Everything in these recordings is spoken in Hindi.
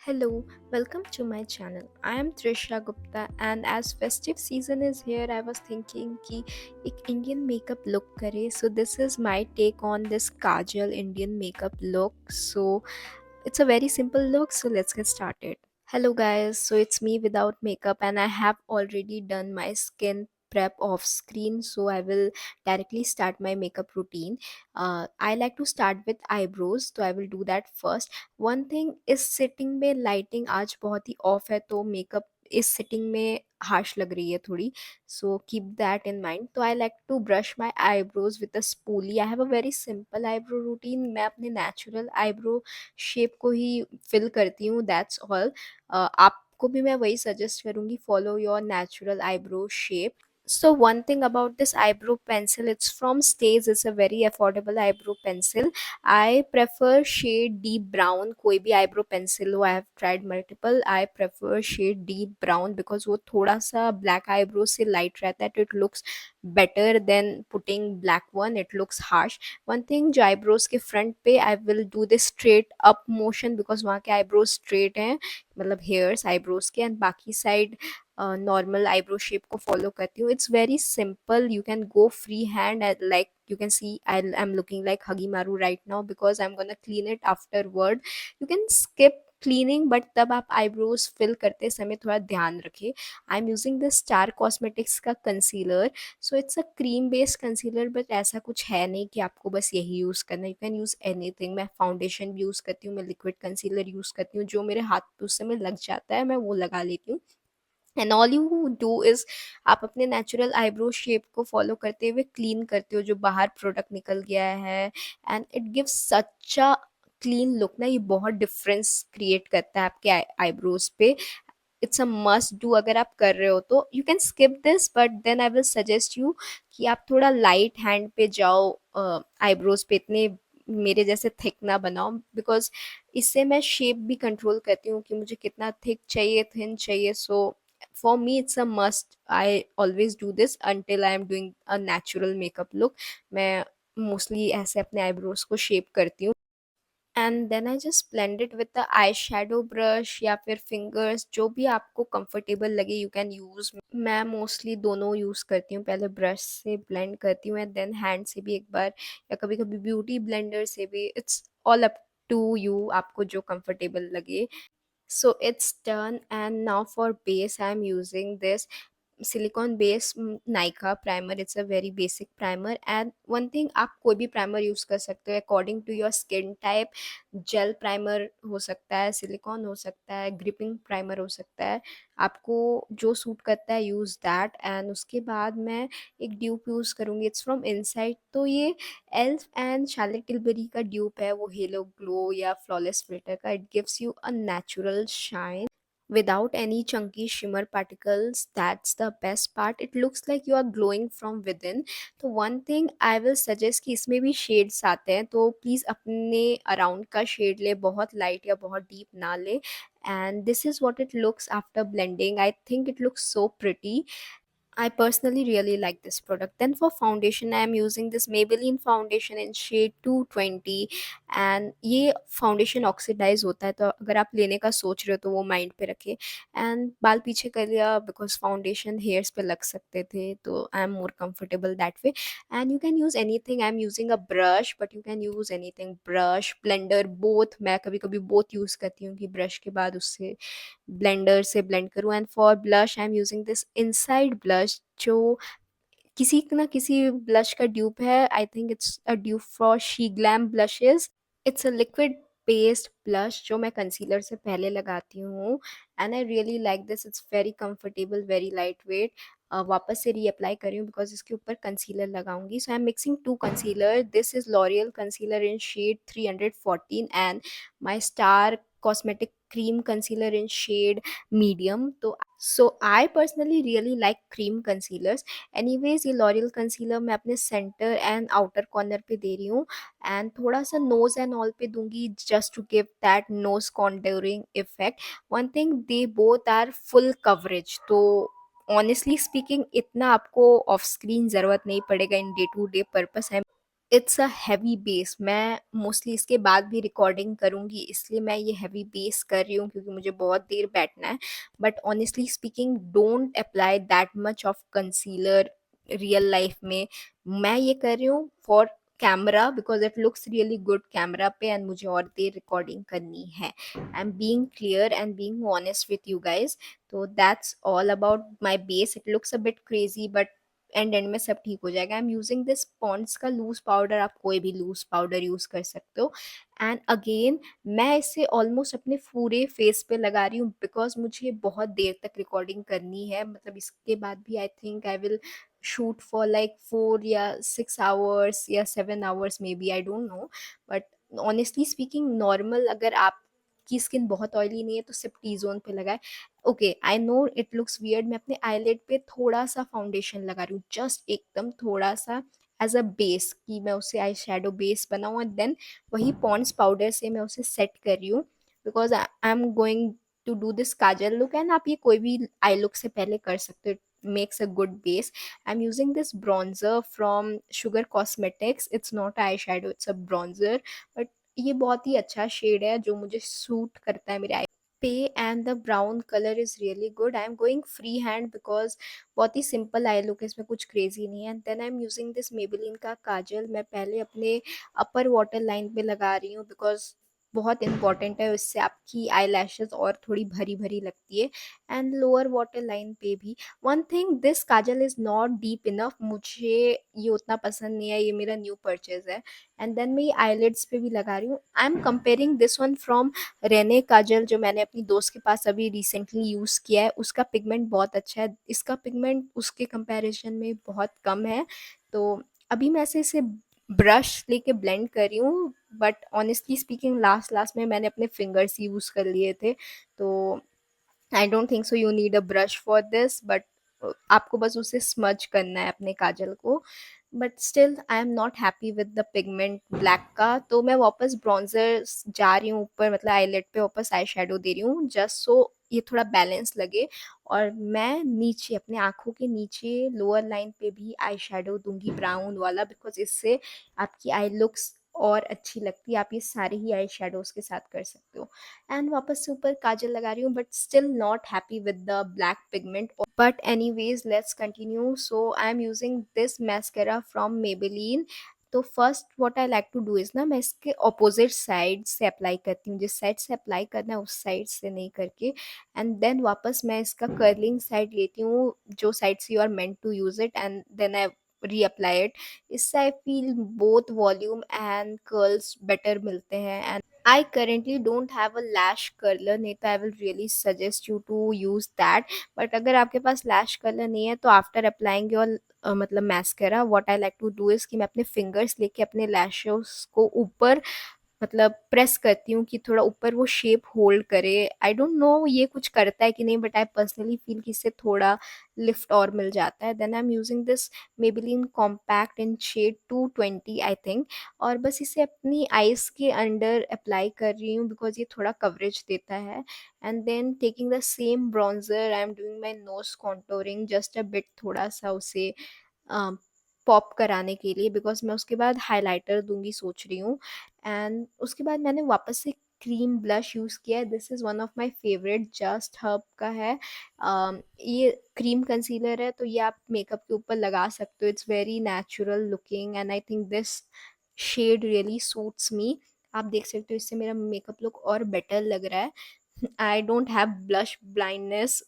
Hello, welcome to my channel. I am Trisha Gupta and as festive season is here I was thinking कि एक Indian makeup look करे. So this is my take on this Kajal Indian makeup look. So it's a very simple look, so let's get started. Hello guys, so it's me without makeup and I have already done my skin prep off screen, so I will directly start my makeup routine. I like to start with eyebrows, so I will do that first. One thing is sitting में lighting आज बहुत ही off है, तो makeup इस sitting में harsh लग रही है थोड़ी, so keep that in mind. तो I like to brush my eyebrows with a spoolie. I have a very simple eyebrow routine. मैं अपने natural eyebrow शेप को ही फिल करती हूँ, दैट्स ऑल. आपको भी मैं वही सजेस्ट करूँगी, follow your natural eyebrow shape. So one thing about this eyebrow pencil, it's from Stays. It's a very affordable eyebrow pencil. I prefer shade deep brown. कोई भी eyebrow pencil हो, I have tried multiple. I prefer shade deep brown because वो थोड़ा सा black eyebrow से light रहता है. It looks better than putting black one. It looks harsh. One thing जो eyebrows के front पे I will do this straight up motion because वहाँ के eyebrows straight हैं, मतलब hairs eyebrows के, and बाकी side नॉर्मल आईब्रो शेप को फॉलो करती हूँ. It's very simple. You can go free hand, like you can see I'm looking like Huggy Maru right now because I'm gonna clean it afterward. You can skip cleaning, but तब आप eyebrows fill करते समय थोड़ा ध्यान रखें. I'm using this Star Cosmetics का concealer. So it's a cream based concealer, but ऐसा कुछ है नहीं कि आपको बस यही यूज़ करना है. You can use anything. मैं फाउंडेशन भी यूज़ करती हूँ, मैं लिक्विड कंसीलर यूज़ करती हूँ, जो मेरे हाथ पे उस समय लग जाता है मैं वो लगा लेती हूँ. And all you do is, आप अपने नेचुरल आईब्रो शेप को फॉलो करते हुए क्लीन करते हो जो बाहर प्रोडक्ट निकल गया है, and it gives such a clean look ना. ये बहुत डिफरेंस क्रिएट करता है आपके आईब्रोज पे. It's a must do. अगर आप कर रहे हो तो you can skip this, but then I will suggest you कि आप थोड़ा लाइट हैंड पे जाओ. आईब्रोज पे इतने मेरे जैसे थिक ना बनाओ, बिकॉज इससे मैं शेप भी कंट्रोल करती हूँ कि मुझे कितना थिक चाहिए, थिन चाहिए. सो for me it's a must. I always do this until I am doing a natural makeup look. मैं मोस्टली ऐसे अपने आईब्रोज को शेप करती हूँ, and then I just blend it with the eye shadow brush या फिर फिंगर्स, जो भी आपको कंफर्टेबल लगे यू कैन यूज़. मैं मोस्टली दोनों यूज़ करती हूँ. पहले ब्रश से ब्लेंड करती हूँ एंड देन हैंड से भी एक बार, या कभी कभी ब्यूटी ब्लेंडर से भी. It's all up to you, आपको जो कंफर्टेबल लगे. So it's done, and now for base I'm using this silicone base Nykaa primer. It's a very basic primer, and one thing, आप कोई भी primer use कर सकते हो according to your skin type. Jail primer हो सकता है, सिलिकॉन हो सकता है, ग्रिपिंग प्राइमर हो सकता है. आपको जो सूट करता है यूज़ दैट. एंड उसके बाद मैं एक ड्यूप यूज़ करूँगी. It's from inside. तो ये एल्फ एंड शार्लेट टिलबरी का ड्यूप है, वो हेलो ग्लो या फ्लॉलेस फिल्टर का. It gives you a natural shine without any chunky shimmer particles. That's the best part. It looks like you are glowing from within. तो one thing I will suggest कि इसमें भी शेड्स आते हैं, तो प्लीज़ अपने अराउंड का शेड ले, बहुत लाइट या बहुत डीप ना ले. And this is what it looks after blending. I think it looks so pretty. I personally really like this product. Then for foundation, I am using this Maybelline foundation in shade 220. And ये foundation oxidize होता है, तो अगर आप लेने का सोच रहे हो तो वो माइंड पे रखें. एंड बाल पीछे कर लिया बिकॉज फाउंडेशन हेयर्स पे लग सकते थे, तो I am more comfortable that way. And you can use anything. I am using a brush, but you can use anything. Brush, blender, both. मैं कभी कभी बोथ यूज़ करती हूँ कि ब्रश के बाद उससे ब्लेंडर से ब्लेंड करूँ. And for blush I am using this inside blush, जो किसी ना किसी ब्लश का ड्यूप है. आई think it's a dupe for she glam blushes. It's a liquid based blush जो मैं कंसीलर से पहले लगाती हूँ, and I really like this. It's very comfortable, very light weight. वापस से रीअप्लाई कर रही हूँ बिकॉज इसके ऊपर कंसीलर लगाऊंगी. So I am mixing two concealer. This is L'Oreal concealer in shade 314 and my star cosmetic cream concealer in shade medium. तो so I personally really like cream concealers. Anyways ये लॉरियल कंसीलर मैं अपने सेंटर एंड आउटर कॉर्नर पे दे रही हूँ, एंड थोड़ा सा नोज एंड ऑल पे दूंगी just to give that nose contouring effect. One thing, they both are full coverage. तो ऑनेस्टली स्पीकिंग इतना आपको ऑफ स्क्रीन ज़रूरत नहीं पड़ेगा in day to day purpose है. It's a heavy base. मैं मोस्टली इसके बाद भी रिकॉर्डिंग करूँगी, इसलिए मैं ये हेवी बेस कर रही हूँ क्योंकि मुझे बहुत देर बैठना है। But honestly speaking, don't apply that much of concealer real life में। मैं ये कर रही हूँ for camera because it looks really good camera पे, एंड मुझे और देर रिकॉर्डिंग करनी है। I am being clear and being honest with you guys. तो that's all about my base. It looks a bit crazy but end में सब ठीक हो जाएगा। I am using this Pond's का लूज पाउडर, आप कोई भी लूज पाउडर यूज कर सकते हो। एंड अगेन मैं इसे ऑलमोस्ट अपने पूरे फेस पे लगा रही हूँ बिकॉज मुझे बहुत देर तक रिकॉर्डिंग करनी है। मतलब इसके बाद भी I think I will shoot for like 4 या 6 आवर्स या 7 hours, may be, I don't know. But honestly speaking, normal अगर आपकी स्किन बहुत ऑयली नहीं है तो सिर्फ टी जोन पे लगाए। Okay, I know it looks weird. मैं अपने आईलिड पे थोड़ा सा फाउंडेशन लगा रही हूँ, जस्ट एकदम थोड़ा सा, एज अ बेस, कि मैं उसे आई शेडो बेस बनाऊँ, एंड देन वही पॉन्ड्स पाउडर से मैं उसे सेट कर रही हूँ because I am going to do this kajal look. And आप ये कोई भी आई लुक से पहले कर सकते हो, makes a good base. I am using this bronzer from sugar cosmetics. It's not eye shadow, it's a bronzer, but ये बहुत ही अच्छा शेड है जो मुझे सूट करता है मेरे पे, and the brown colour is really good. I am going free hand because बहुत ही सिंपल आई लुक है, इसमें कुछ क्रेजी नहीं है। And then I am using this Maybelline का काजल। मैं पहले अपने अपर वाटर लाइन पे लगा रही हूँ बिकॉज बहुत इंपॉर्टेंट है, इससे आपकी आई लैशेज और थोड़ी भरी भरी लगती है। एंड लोअर वाटर लाइन पे भी। One thing, this kajal is not deep enough, मुझे ये उतना पसंद नहीं है, ये मेरा न्यू परचेज है। एंड देन मैं ये आईलिड्स पे भी लगा रही हूँ। I am comparing this one from Renee kajal, जो मैंने अपनी दोस्त के पास अभी रिसेंटली यूज़ किया है। उसका पिगमेंट बहुत अच्छा है, इसका पिगमेंट उसके कंपैरिजन में बहुत कम है। तो अभी मैं ऐसे इसे ब्रश लेके ब्लेंड कर रही हूँ, but honestly speaking last last में मैंने अपने फिंगर्स यूज़ कर लिए थे। तो I don't think so you need a brush for this, but आपको बस उसे स्मज करना है अपने काजल को। But still I am not happy with the pigment black का, तो मैं वापस ब्रॉन्जर जा रही हूँ ऊपर, मतलब आईलेट पे वापस आई शेडो दे रही हूँ जस्ट सो ये थोड़ा बैलेंस लगे। और मैं नीचे अपने आँखों के नीचे लोअर लाइन पे भी आई शेडो दूंगी ब्राउन वाला, बिकॉज इससे आपकी आई लुक्स और अच्छी लगती है। आप ये सारे ही आई शेडोज के साथ कर सकते हो। एंड वापस से ऊपर काजल लगा रही हूँ, but still not happy with the black pigment. But anyways let's continue. So I am using this mascara from Maybelline. तो first what I like to do is ना, मैं इसके ऑपोजिट साइड से अप्लाई करती हूँ, जिस साइड से अप्लाई करना है उस साइड से नहीं करके। एंड देन वापस मैं इसका कर्लिंग साइड लेती हूँ, जो साइड से you are meant to use it, and then I reapply it. इससे I feel both volume and curls better मिलते हैं। And I currently don't have a lash curler, नहीं तो I will really suggest you to use that. But अगर आपके पास लैश कलर नहीं है तो आफ्टर अप्लाइंग योर मतलब mascara, what I like to do is कि मैं अपने फिंगर्स लेके अपने लैशेस को ऊपर मतलब प्रेस करती हूँ कि थोड़ा ऊपर वो शेप होल्ड करे। आई डोंट नो ये कुछ करता है कि नहीं, बट आई पर्सनली फील कि इससे थोड़ा लिफ्ट और मिल जाता है। Then I am using this Maybelline compact in shade 220 I think, और बस इसे अपनी आईज के अंडर अप्लाई कर रही हूँ बिकॉज ये थोड़ा कवरेज देता है। And then taking the same bronzer I am doing my nose contouring just a bit, थोड़ा सा उसे पॉप कराने के लिए, बिकॉज मैं उसके बाद हाइलाइटर दूंगी सोच रही हूँ। एंड उसके बाद मैंने वापस से क्रीम ब्लश यूज़ किया है। This is one of my favourite, just herb का है। ये क्रीम कंसीलर है, तो ये आप मेकअप के ऊपर लगा सकते हो। It's very natural looking and I think this shade really suits me. आप देख सकते हो इससे मेरा मेकअप लुक और बेटर लग रहा है। I don't have blush blindness,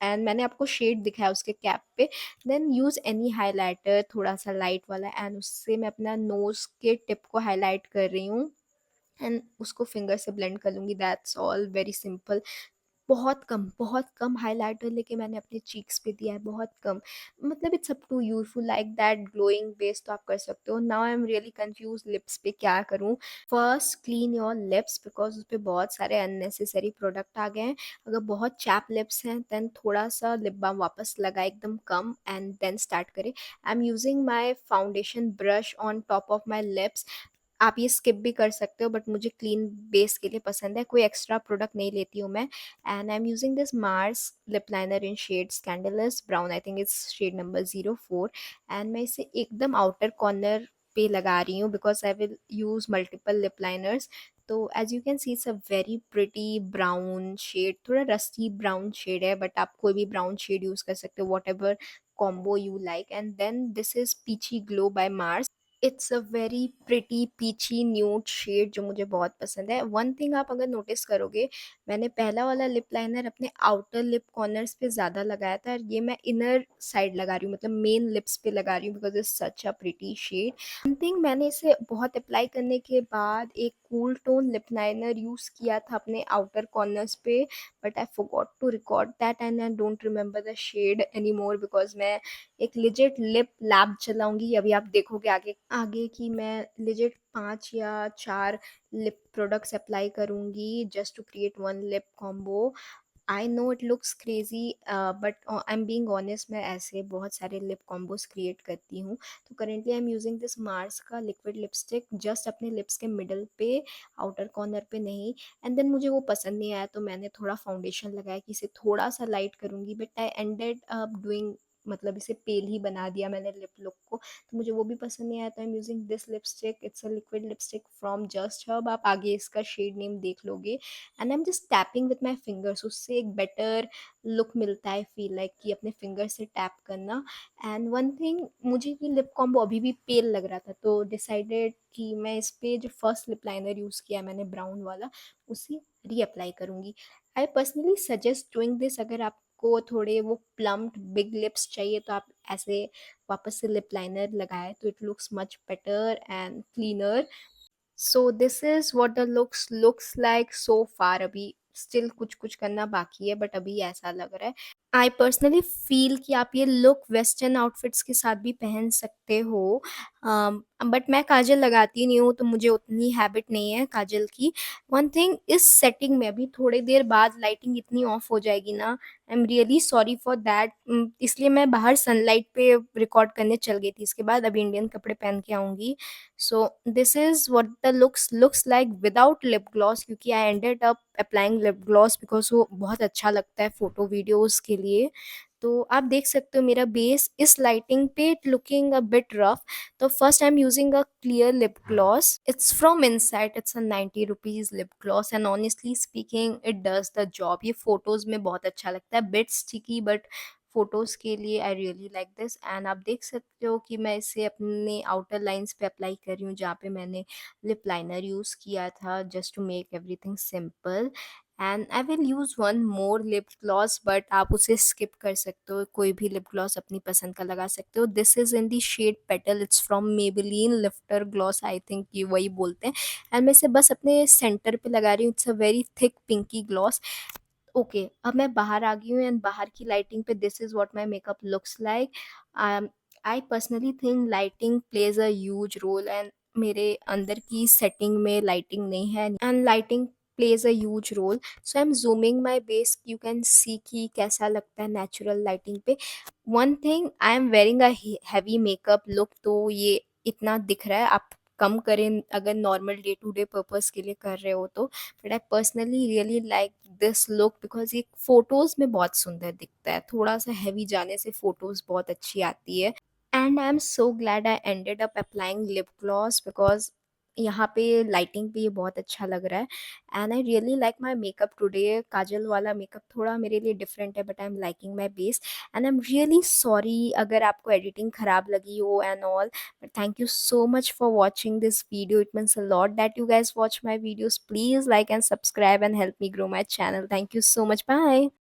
and मैंने आपको शेड दिखाया उसके कैप पे। देन यूज़ एनी हाइलाइटर थोड़ा सा लाइट वाला, एंड उससे मैं अपना नोज़ के टिप को हाईलाइट कर रही हूँ, एंड उसको फिंगर से ब्लेंड कर लूँगी। That's all, very simple. बहुत कम हाइलाइटर लेके मैंने अपने चीक्स पे दिया है, बहुत कम। मतलब it's up to you, if you like that glowing base तो आप कर सकते हो। Now I am really confuse lips पे क्या करूँ। First clean your lips because उस पे बहुत सारे अननेसेसरी प्रोडक्ट आ गए हैं। अगर बहुत चैप लिप्स हैं देन थोड़ा सा लिप बाम वापस लगाए एकदम कम, एंड देन स्टार्ट करें। आई am using my foundation brush on top of my lips. आप ये स्किप भी कर सकते हो, बट मुझे क्लीन बेस के लिए पसंद है, कोई एक्स्ट्रा प्रोडक्ट नहीं लेती हूँ मैं। And I am using this Mars lip liner in shade scandalous brown, I think it's shade number 04। And मैं इसे एकदम आउटर कॉर्नर पे लगा रही हूँ because I will use multiple lip liners. तो as you can see it's a very pretty brown shade, थोड़ा रस्टी ब्राउन शेड है, बट आप कोई भी ब्राउन शेड यूज़ कर सकते हो, whatever combo you like. And then this is peachy glow by Mars. It's a very pretty peachy nude shade जो मुझे बहुत पसंद है। वन थिंग आप अगर नोटिस करोगे, मैंने पहला वाला लिप लाइनर अपने आउटर लिप कॉर्नर्स पे ज़्यादा लगाया था, और ये मैं इनर साइड लगा रही हूँ, मतलब मेन लिप्स पे लगा रही हूँ because it's such a pretty shade. One thing, मैंने इसे बहुत अप्लाई करने के बाद एक cool tone lip liner use किया था अपने आउटर कॉर्नर्स पे, but I forgot to record that and I don't remember the shade anymore because मैं एक लिजिट लिप लैब चलाऊँगी। अभी आप देखोगे आगे आगे कि मैं लिजिट 5 या 4 लिप प्रोडक्ट्स अप्लाई करूँगी just to create one lip combo. I know it looks crazy, but I am being honest, मैं ऐसे बहुत सारे लिप कॉम्बोज क्रिएट करती हूँ। तो currently I am using this Mars का लिक्विड लिपस्टिक जस्ट अपने लिप्स के मिडल पे, आउटर कॉर्नर पे नहीं। एंड देन मुझे वो पसंद नहीं आया, तो मैंने थोड़ा फाउंडेशन लगाया कि इसे थोड़ा सा लाइट करूँगी, but I ended up doing, मतलब इसे पेल ही बना दिया मैंने लिप लुक को। तो मुझे वो भी पसंद नहीं आया, तो आई am using this lipstick. It's a liquid lipstick from just herb, आप आगे इसका शेड नेम देख लोगे। And I am just tapping with my fingers, उससे एक बेटर लुक मिलता है, फील लाइक कि अपने फिंगर से टैप करना। एंड वन थिंग, मुझे ये लिप कॉम्बो अभी भी पेल लग रहा था, तो डिसाइडेड कि मैं इस पे जो फर्स्ट लिप लाइनर यूज़ किया मैंने ब्राउन वाला, उसे रीअप्लाई करूँगी। I personally suggest doing this, अगर आपको थोड़े वो प्लम्प्ड बिग लिप्स चाहिए तो आप ऐसे वापस से लिप लाइनर लगाए तो it looks much better and cleaner. So this is what the looks like so far. अभी स्टिल कुछ कुछ करना बाकी है, बट अभी ऐसा लग रहा है। आई पर्सनली फील कि आप ये लुक वेस्टर्न आउटफिट्स के साथ भी पहन सकते हो, बट मैं काजल लगाती नहीं हूँ, तो मुझे उतनी हैबिट नहीं है काजल की। वन थिंग, इस सेटिंग में अभी थोड़ी देर बाद लाइटिंग इतनी ऑफ हो जाएगी ना, आई am really sorry for that. इसलिए मैं बाहर सनलाइट पे रिकॉर्ड करने चल गई थी, इसके बाद अभी इंडियन कपड़े पहन के आऊँगी। So this is what the looks like without lip gloss, क्योंकि I ended up applying lip gloss because वो बहुत अच्छा लगता है फ़ोटो वीडियोज़ के लिए। तो आप देख सकते हो मेरा बेस इस लाइटिंग पे it looking a bit rough. तो first I am using a clear lip gloss. It's from Insight, it's a 90 rupees lip gloss and honestly speaking it does the job. ये फ़ोटोज़ में बहुत अच्छा लगता है, बिट स्टिकी, बट फ़ोटोज़ के लिए आई रियली लाइक दिस। एंड आप देख सकते हो कि मैं इसे अपने आउटर लाइन्स पे अप्लाई कर रही हूँ, जहाँ पे मैंने लिप लाइनर यूज़ किया था just to make everything simple. And I will use one more lip gloss, but आप उसे स्किप कर सकते हो, कोई भी लिप ग्लॉस अपनी पसंद का लगा सकते हो। This is in the shade petal, it's from Maybelline lifter gloss, I think ये वही बोलते हैं। एंड मैं इसे बस अपने सेंटर पे लगा रही हूँ। It's a very thick pinky gloss. Okay, अब मैं बाहर आ गई हूँ एंड बाहर की लाइटिंग पे this is what my makeup looks like. I personally think lighting plays a huge role, and मेरे अंदर की सेटिंग में लाइटिंग नहीं है, and lighting plays a huge role. So I am zooming my base, you can see कि कैसा लगता है नेचुरल लाइटिंग पे। One thing, I am wearing a heavy makeup look, तो ये इतना दिख रहा है। आप कम करें अगर normal day to day purpose के लिए कर रहे हो तो। But I personally really like this look because ये फ़ोटोज़ में बहुत सुंदर दिखता है। थोड़ा-सा हेवी जाने से फ़ोटोज़ बहुत अच्छी आती है। And I am so glad I ended up applying lip gloss because यहाँ पे लाइटिंग पे ये बहुत अच्छा लग रहा है। And I really like my makeup today. काजल वाला मेकअप थोड़ा मेरे लिए डिफरेंट है, but I am liking my base. And I am really sorry अगर आपको एडिटिंग खराब लगी हो and all, but thank you so much for watching this video. It means a lot that you guys watch my videos. Please like and subscribe and help me grow my channel. Thank you so much. Bye.